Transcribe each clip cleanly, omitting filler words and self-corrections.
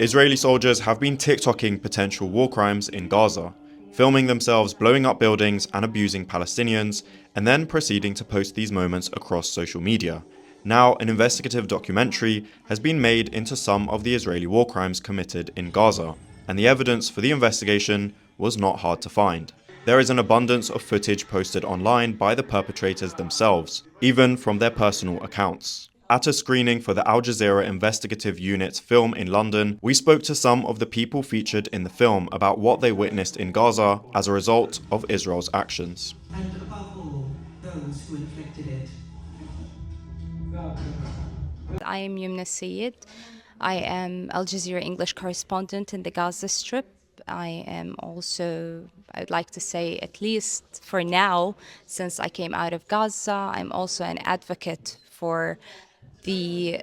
Israeli soldiers have been TikToking potential war crimes in Gaza, filming themselves blowing up buildings and abusing Palestinians, and then proceeding to post these moments across social media. Now, an investigative documentary has been made into some of the Israeli war crimes committed in Gaza, and the evidence for the investigation was not hard to find. There is an abundance of footage posted online by the perpetrators themselves, even from their personal accounts. At a screening for the Al Jazeera Investigative Unit's film in London, we spoke to some of the people featured in the film about what they witnessed in Gaza as a result of Israel's actions. And above all, those who inflicted it. I am Yumna Sayed. I am Al Jazeera English correspondent in the Gaza Strip. I am also, I'd like to say, at least for now, since I came out of Gaza, I'm also an advocate for the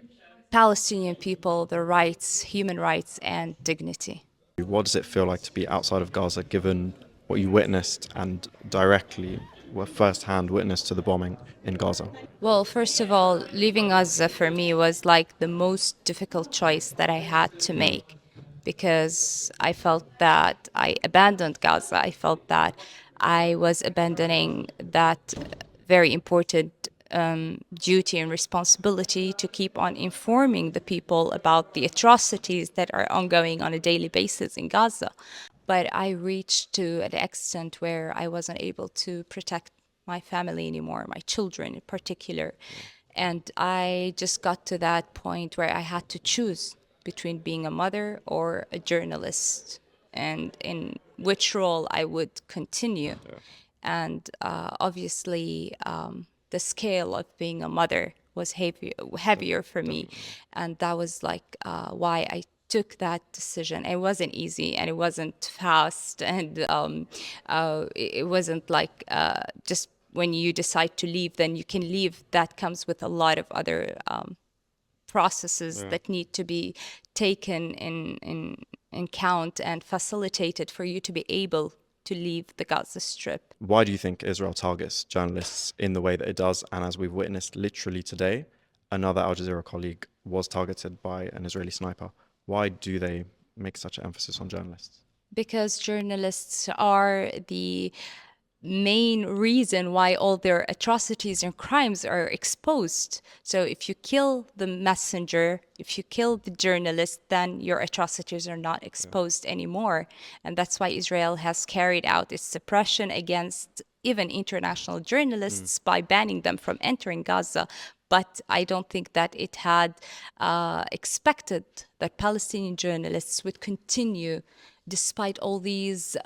Palestinian people, their rights, human rights, and dignity. What does it feel like to be outside of Gaza, given what you witnessed and directly were first-hand witness to the bombing in Gaza? Well, first of all, leaving Gaza for me was like the most difficult choice that I had to make because I felt that I abandoned Gaza. I felt that I was abandoning that very important duty and responsibility to keep on informing the people about the atrocities that are ongoing on a daily basis in Gaza. But I reached to an extent where I wasn't able to protect my family anymore, my children in particular. And I just got to that point where I had to choose between being a mother or a journalist and in which role I would continue. And obviously, the scale of being a mother was heavier for me. And that was like why I took that decision. It wasn't easy and it wasn't fast. And it wasn't like just when you decide to leave, then you can leave. That comes with a lot of other processes that need to be taken in count and facilitated for you to be able to leave the Gaza Strip. Why do you think Israel targets journalists in the way that it does? And as we've witnessed literally today, another Al Jazeera colleague was targeted by an Israeli sniper. Why do they make such an emphasis on journalists? Because journalists are the main reason why all their atrocities and crimes are exposed. So if you kill the messenger, if you kill the journalist, then your atrocities are not exposed anymore. And that's why Israel has carried out its suppression against even international journalists by banning them from entering Gaza. But I don't think that it had expected that Palestinian journalists would continue despite all these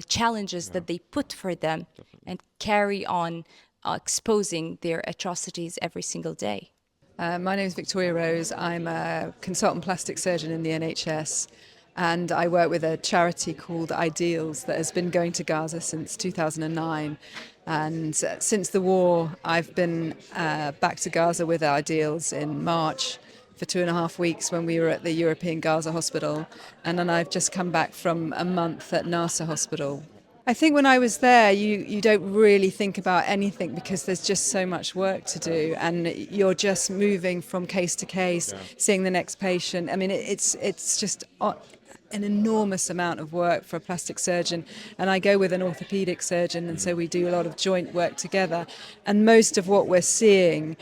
challenges that they put for them and carry on exposing their atrocities every single day. My name is Victoria Rose. I'm a consultant plastic surgeon in the NHS, and I work with a charity called Ideals that has been going to Gaza since 2009. And since the war, I've been back to Gaza with Ideals in March for 2.5 weeks when we were at the European Gaza Hospital. And then I've just come back from a month at Nasser Hospital. I think when I was there, you don't really think about anything because there's just so much work to do, and you're just moving from case to case, seeing the next patient. I mean, it's just an enormous amount of work for a plastic surgeon, and I go with an orthopedic surgeon, and so we do a lot of joint work together. And most of what we're seeing,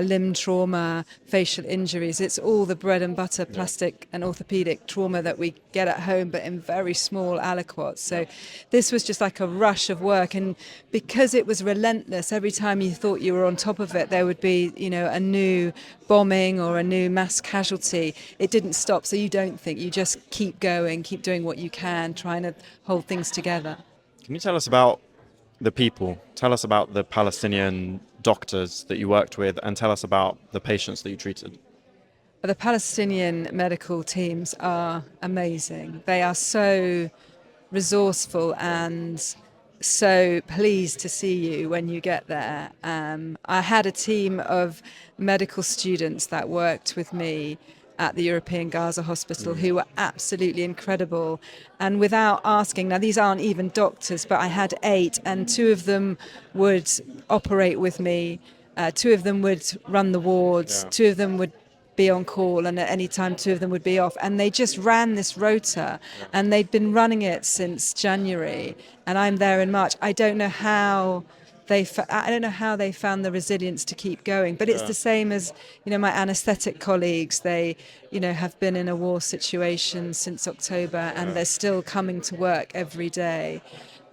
limb trauma, facial injuries, it's all the bread and butter plastic and orthopedic trauma that we get at home, but in very small aliquots. So this was just like a rush of work, and because it was relentless, every time you thought you were on top of it, there would be, a new bombing or a new mass casualty. It didn't stop, so you don't think, you just keep going, keep doing what you can, trying to hold things together. Can you tell us about the people? Tell us about the Palestinian doctors that you worked with, and tell us about the patients that you treated. The Palestinian medical teams are amazing. They are so resourceful and so pleased to see you when you get there. I had a team of medical students that worked with me at the European Gaza Hospital who were absolutely incredible. And without asking, now these aren't even doctors, but I had 8, and 2 of them would operate with me, 2 of them would run the wards, 2 of them would be on call, and at any time two of them would be off, and they just ran this rota, and they've been running it since January, and I'm there in March. I don't know how they found the resilience to keep going, but it's the same as, my anaesthetic colleagues. They, have been in a war situation since October, and they're still coming to work every day.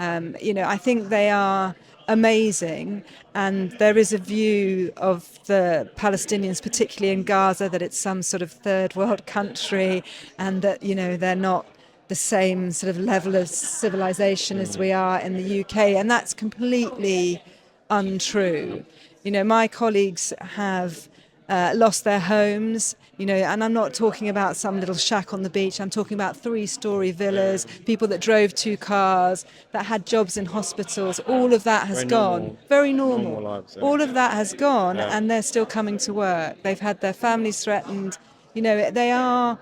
I think they are amazing, and there is a view of the Palestinians, particularly in Gaza, that it's some sort of third world country, and that they're not the same sort of level of civilization as we are in the UK, and that's completely untrue. My colleagues have lost their homes, and I'm not talking about some little shack on the beach. I'm talking about 3-story villas, people that drove 2 cars, that had jobs in hospitals. All of that has gone. Very normal. Lives, All of that has gone, and they're still coming to work. They've had their families threatened. They are.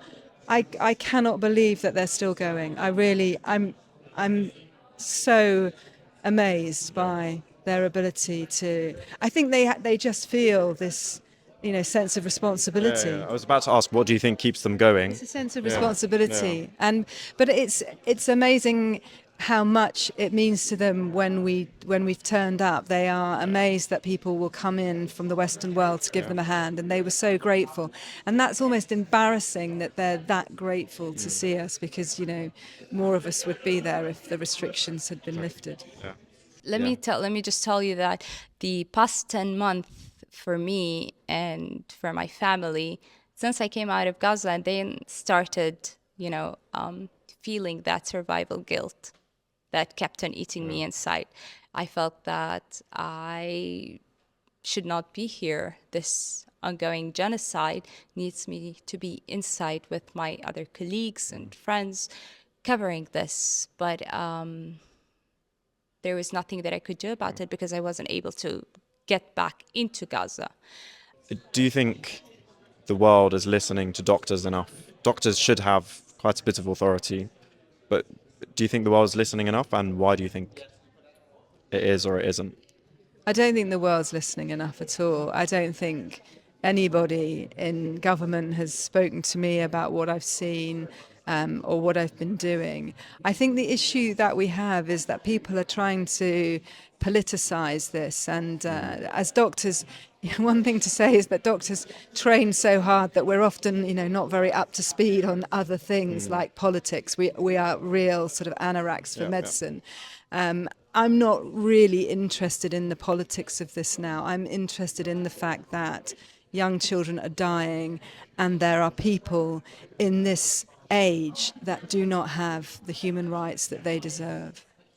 I cannot believe that they're still going. I'm so amazed by their ability to. I think they just feel this, sense of responsibility. I was about to ask, what do you think keeps them going? It's a sense of responsibility, but it's amazing how much it means to them when we've turned up. They are amazed that people will come in from the Western world to give them a hand, and they were so grateful. And that's almost embarrassing that they're that grateful to see us, because more of us would be there if the restrictions had been lifted. Let me just tell you that the past 10 months for me and for my family, since I came out of Gaza and then started, feeling that survival guilt that kept on eating me inside, I felt that I should not be here. This ongoing genocide needs me to be inside with my other colleagues and friends covering this. But there was nothing that I could do about it because I wasn't able to get back into Gaza. Do you think the world is listening to doctors enough? Doctors should have quite a bit of authority, but do you think the world is listening enough, and why do you think it is or it isn't? I don't think the world's listening enough at all. I don't think anybody in government has spoken to me about what I've seen or what I've been doing. I think the issue that we have is that people are trying to politicize this, and as doctors, one thing to say is that doctors train so hard that we're often, not very up to speed on other things like politics. We are real sort of anoraks for medicine. I'm not really interested in the politics of this now. I'm interested in the fact that young children are dying, and there are people in this age that do not have the human rights that they deserve.